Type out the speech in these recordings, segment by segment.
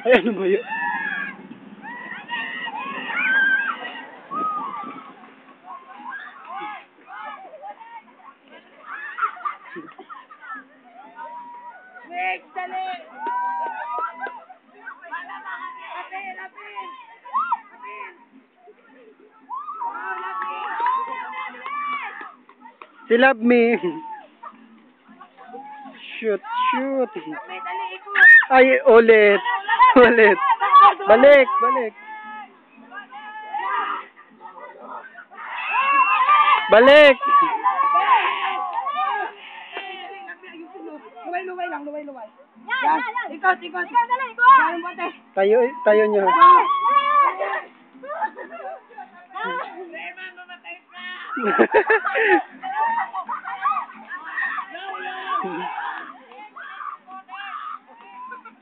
Ay, ano ba yun? Wait, dali! Lapin! Lapin! Lapin! Oh, lapin! Si Love Me. Shoot, shoot. Lapin, dali, ikot! Ay, ulit. Ulit. Balik, balik. Balik. Luway lang, luway. Yan, ikot. Ikaw, dali, ikot! Yan, bote. Tayo nyo.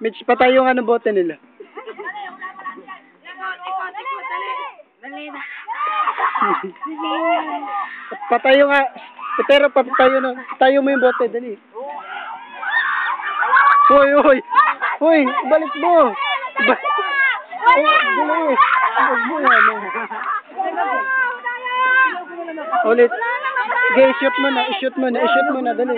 Mitch, patay yung ano bote nila. Ikot, dali. Dali na. Patay yung pero tayo mo yung bote, dali. Hoy, balik mo. Dali. Balik mo yan. Ulit. Okay, shoot mo na, dali.